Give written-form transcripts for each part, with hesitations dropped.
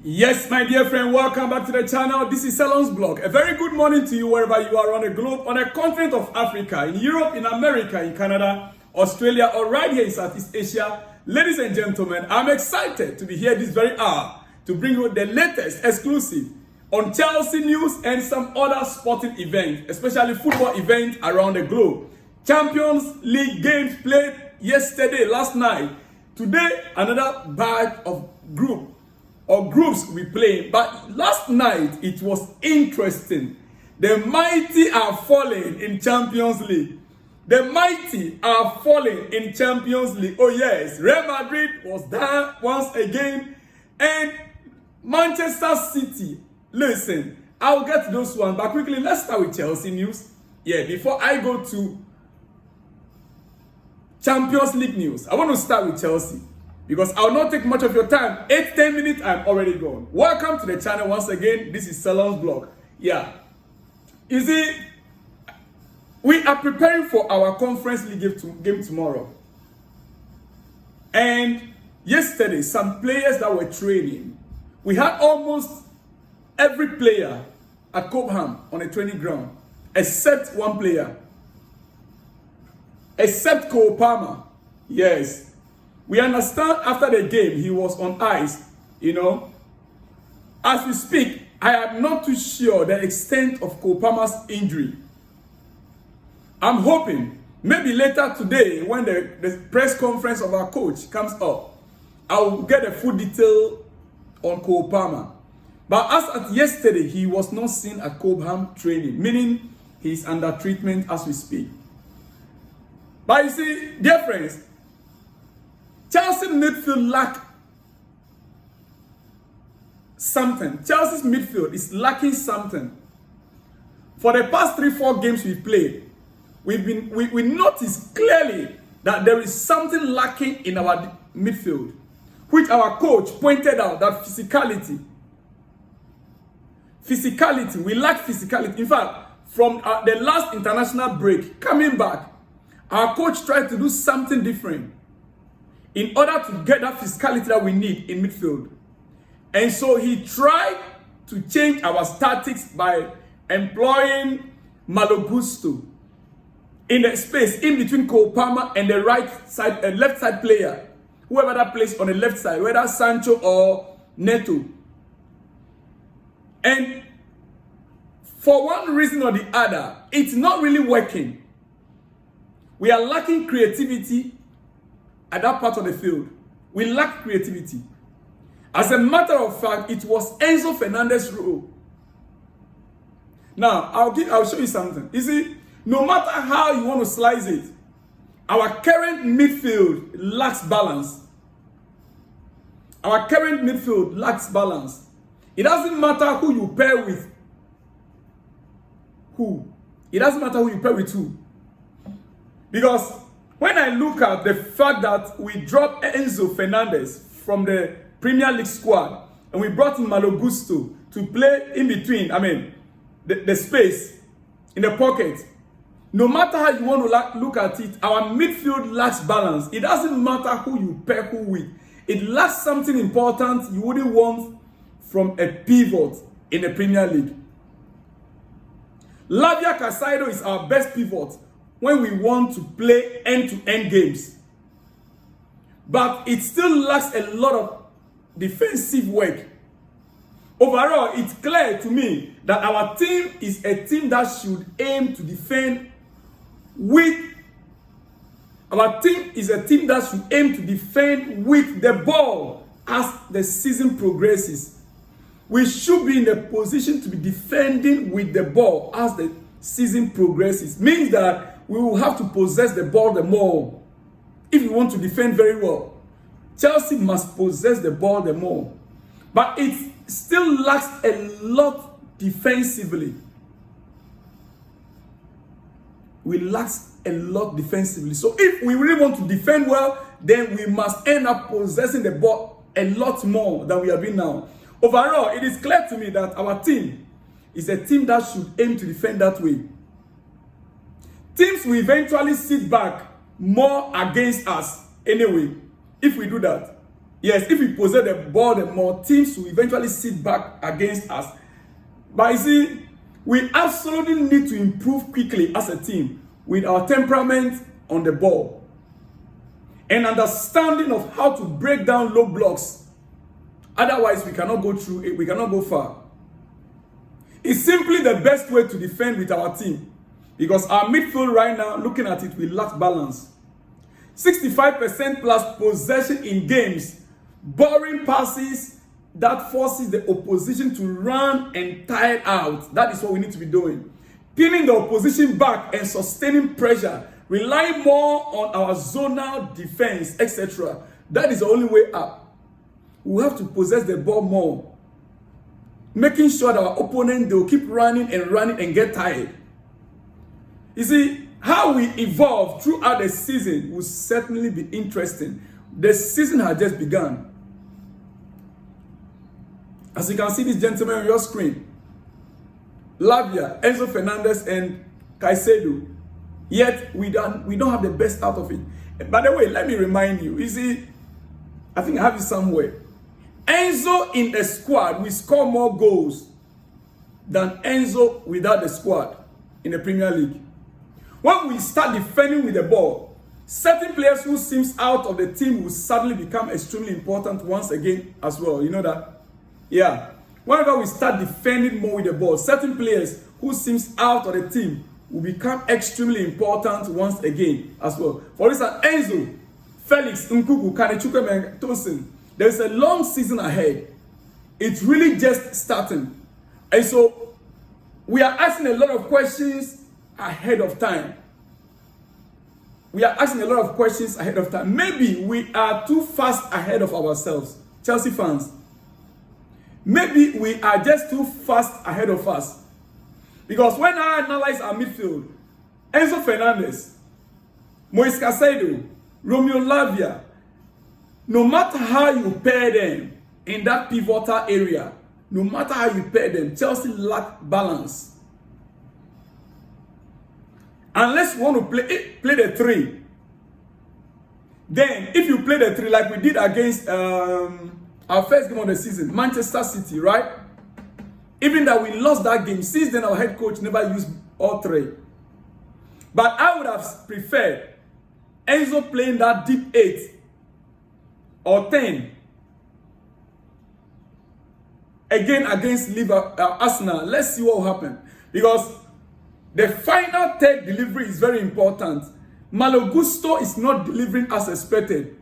Yes, my dear friend, welcome back to the channel. This is Salon's blog. A very good morning to you wherever you are on the globe, on the continent of Africa, in Europe, in America, in Canada, Australia, or right here in Southeast Asia. Ladies and gentlemen, I'm excited to be here this very hour to bring you the latest exclusive on Chelsea news and some other sporting events, especially football events around the globe. Champions League games played yesterday, last night. Today, another batch of groups we play. But last night it was interesting. The mighty are falling in Champions League. The mighty are falling in Champions League. Oh yes, Real Madrid was there once again, and Manchester City. Listen, I'll get to those ones, but quickly let's start with Chelsea news. Yeah, before I go to Champions League news, I want to start with Chelsea, because I'll not take much of your time. 8-10 minutes, I'm already gone. Welcome to the channel once again. This is Salon's blog. Yeah. You see, we are preparing for our Conference League game tomorrow. And yesterday, some players that were training, we had almost every player at Cobham on a training ground, except one player. Except Cole Palmer. Yes. We understand after the game, he was on ice, you know. As we speak, I am not too sure the extent of Cole Palmer's injury. I'm hoping, maybe later today, when the press conference of our coach comes up, I will get a full detail on Cole Palmer. But as at yesterday, he was not seen at Cobham training, meaning he's under treatment as we speak. But you see, dear friends, Chelsea midfield lack something. Chelsea's midfield is lacking something. For the past 3-4 games we played, we noticed clearly that there is something lacking in our midfield, which our coach pointed out, that physicality, we lack physicality. In fact, from the last international break, coming back, our coach tried to do something different in order to get that physicality that we need in midfield. And so he tried to change our tactics by employing Malo Gusto in the space in between Cole Palmer and the right side, left side player, whoever that plays on the left side, whether Sancho or Neto. And for one reason or the other, it's not really working. We are lacking creativity at that part of the field. We lack creativity. As a matter of fact, it was Enzo Fernández's role. Now, I'll show you something. You see, no matter how you want to slice it, our current midfield lacks balance. Our current midfield lacks balance. It doesn't matter who you pair with who. It doesn't matter who you pair with who. Because when I look at the fact that we dropped Enzo Fernández from the Premier League squad and we brought in Malo Gusto to play in between, the space in the pocket, no matter how you want to look at it, our midfield lacks balance. It doesn't matter who you pair who with. It lacks something important you wouldn't want from a pivot in the Premier League. Lavia Casado is our best pivot when we want to play end-to-end games. But it still lacks a lot of defensive work. Overall, it's clear to me that our team is a team that should aim to defend with... Our team is a team that should aim to defend with the ball as the season progresses. We should be in the position to be defending with the ball as the season progresses. Means that we will have to possess the ball the more. If we want to defend very well, Chelsea must possess the ball the more. But it still lacks a lot defensively. We lack a lot defensively. So if we really want to defend well, then we must end up possessing the ball a lot more than we are doing now. Overall, it is clear to me that our team is a team that should aim to defend that way. Teams will eventually sit back more against us anyway if we do that. Yes, if we possess the ball, the more teams will eventually sit back against us. But you see, we absolutely need to improve quickly as a team with our temperament on the ball and understanding of how to break down low blocks. Otherwise, we cannot go through it, we cannot go far. It's simply the best way to defend with our team because our midfield right now, looking at it, we lack balance. 65% plus possession in games, boring passes that forces the opposition to run and tire out. That is what we need to be doing. Pinning the opposition back and sustaining pressure, relying more on our zonal defense, etc. That is the only way up. We have to possess the ball more, making sure that our opponent, they will keep running and get tired. You see, how we evolve throughout the season will certainly be interesting. The season has just begun. As you can see this gentleman on your screen, Lavia, Enzo Fernández, and Caicedo. Yet we don't have the best out of it. And by the way, let me remind you, see, I think I have it somewhere. Enzo in the squad will score more goals than Enzo without the squad in the Premier League. When we start defending with the ball, certain players who seems out of the team will suddenly become extremely important once again as well. You know that? Yeah. Whenever we start defending more with the ball, certain players who seems out of the team will become extremely important once again as well. For instance, Enzo, Felix, Nkuku, Kanechukwu, and Tosin. There's a long season ahead. It's really just starting. And so we are asking a lot of questions ahead of time. We are asking a lot of questions ahead of time. Maybe we are too fast ahead of ourselves, Chelsea fans. Maybe we are just too fast ahead of us. Because when I analyze our midfield, Enzo Fernández, Moise Caicedo, Romeo Lavia, no matter how you pair them in that pivotal area, no matter how you pair them, Chelsea lack balance. Unless you want to play the three. Then, if you play the three like we did against our first game of the season, Manchester City, right? Even that we lost that game, since then our head coach never used all three. But I would have preferred Enzo playing that deep 8 or 10 again against Arsenal. Let's see what will happen. Because the final third delivery is very important. Malo Gusto is not delivering as expected.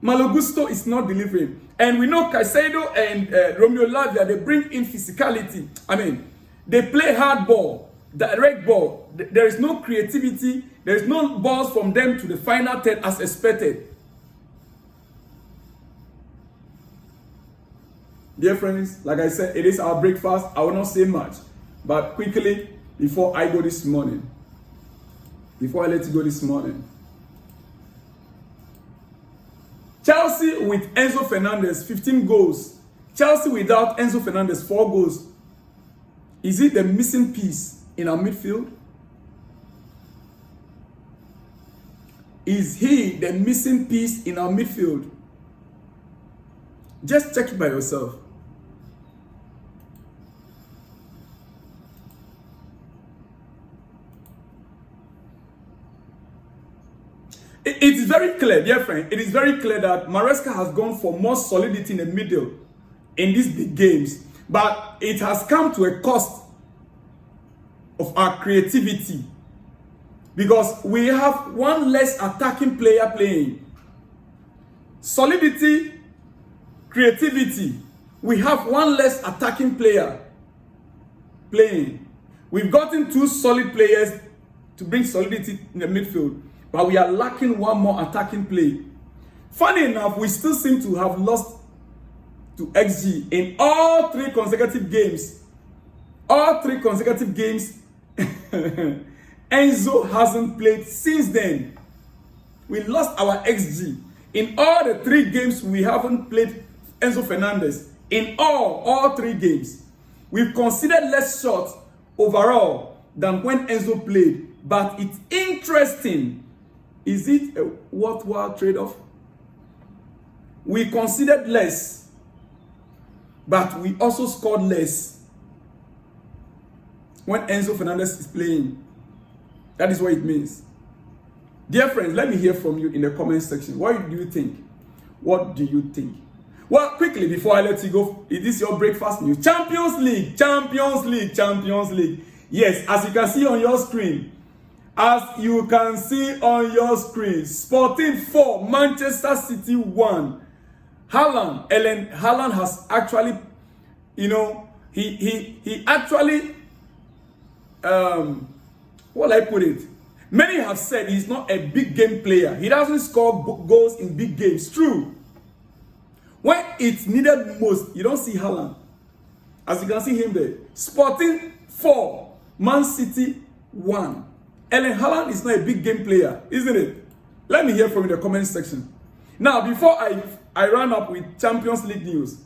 Malo Gusto is not delivering. And we know Caicedo and Romeo Lavia, they bring in physicality. I mean, they play hard ball, direct ball. There is no creativity. There is no balls from them to the final third as expected. Dear friends, like I said, it is our breakfast. I will not say much. But quickly, before I go this morning, before I let you go this morning, Chelsea with Enzo Fernández, 15 goals. Chelsea without Enzo Fernández, 4 goals. Is it the missing piece in our midfield? Is he the missing piece in our midfield? Just check it by yourself. It is very clear, dear friend, it is very clear that Maresca has gone for more solidity in the middle in these big games. But it has come to a cost of our creativity. Because we have one less attacking player playing. Solidity, creativity. We have one less attacking player playing. We've gotten 2 solid players to bring solidity in the midfield. But we are lacking one more attacking play. Funny enough, we still seem to have lost to XG in all 3 consecutive games. All 3 consecutive games, Enzo hasn't played since then. We lost our XG. In all the 3 games, we haven't played Enzo Fernández. In all 3 games. We've considered less shots overall than when Enzo played. But it's interesting. Is it a worthwhile trade-off? we conceded less, but we also scored less when Enzo Fernández is playing. That is what it means. Dear friends, let me hear from you in the comment section. What do you think? What do you think? Well, quickly, before I let you go, is this your breakfast news? Champions League, Champions League, Champions League. Yes, as you can see on your screen. As you can see on your screen. Sporting 4, Manchester City 1. Erling Haaland has actually, he actually, what I put it? Many have said he's not a big game player. He doesn't score goals in big games. True. When it's needed most, you don't see Haaland. As you can see him there. Sporting 4, Man City 1. Erling Haaland is not a big game player, isn't it? Let me hear from you in the comment section. Now, before I run up with Champions League news,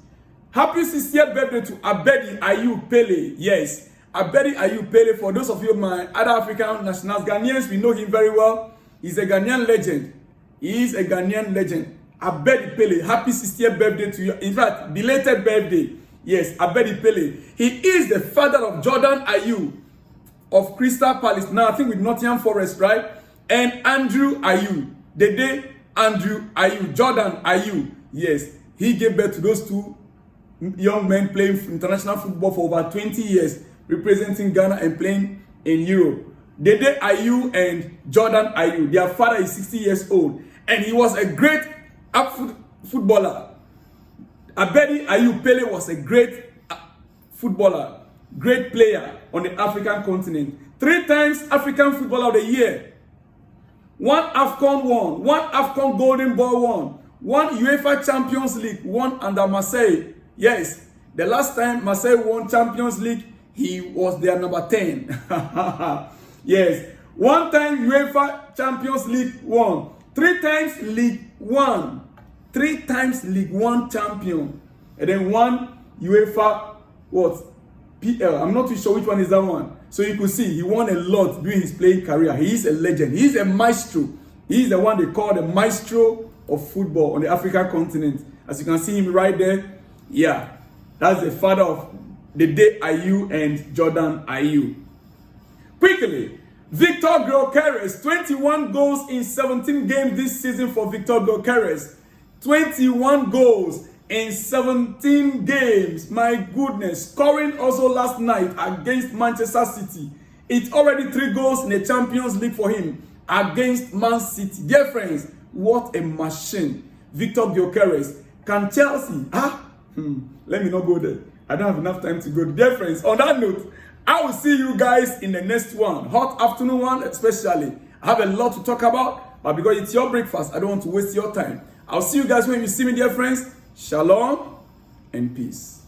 happy 60th birthday to Abedi Pele. Yes, Abedi Pele. For those of you, my other African nationals, Ghanaians, we know him very well. He's a Ghanaian legend. He is a Ghanaian legend. Abedi Pele, happy 60th birthday to you. In fact, belated birthday. Yes, Abedi Pele. He is the father of Jordan Ayew of Crystal Palace. Now, I think with Nottingham Forest, right? And Andrew Ayew. The day Andrew Ayew, Jordan Ayew. Yes, he gave birth to those two young men playing international football for over 20 years, representing Ghana and playing in Europe. The day Ayew and Jordan Ayew, their father is 60 years old. And he was a great footballer. Abedi Pele was a great footballer, great player on the African continent. 3 times African Footballer of the Year. 1 AFCON won, 1 AFCON Golden Ball won, 1 UEFA Champions League won under Marseille. Yes, the last time Marseille won Champions League, he was their number 10. Yes, 1 time UEFA Champions League won, 3 times League 1. 3 times League 1 champion, and then 1 UEFA PL. I'm not too sure which one is that one. So you could see he won a lot during his playing career. He is a legend. He is a maestro. He is the one they call the maestro of football on the African continent. As you can see him right there. Yeah, that's the father of the day Ayew and Jordan Ayew. Quickly, Victor Gyökeres, 21 goals in 17 games this season for Victor Gyökeres. 21 goals in 17 games. My goodness. Scoring also last night against Manchester City. It's already 3 goals in the Champions League for him against Man City. Dear friends, what a machine. Victor Gyökeres. Can Chelsea? Let me not go there. I don't have enough time to go. Dear friends, on that note, I will see you guys in the next one. Hot afternoon one especially. I have a lot to talk about, but because it's your breakfast, I don't want to waste your time. I'll see you guys when you see me, dear friends. Shalom and peace.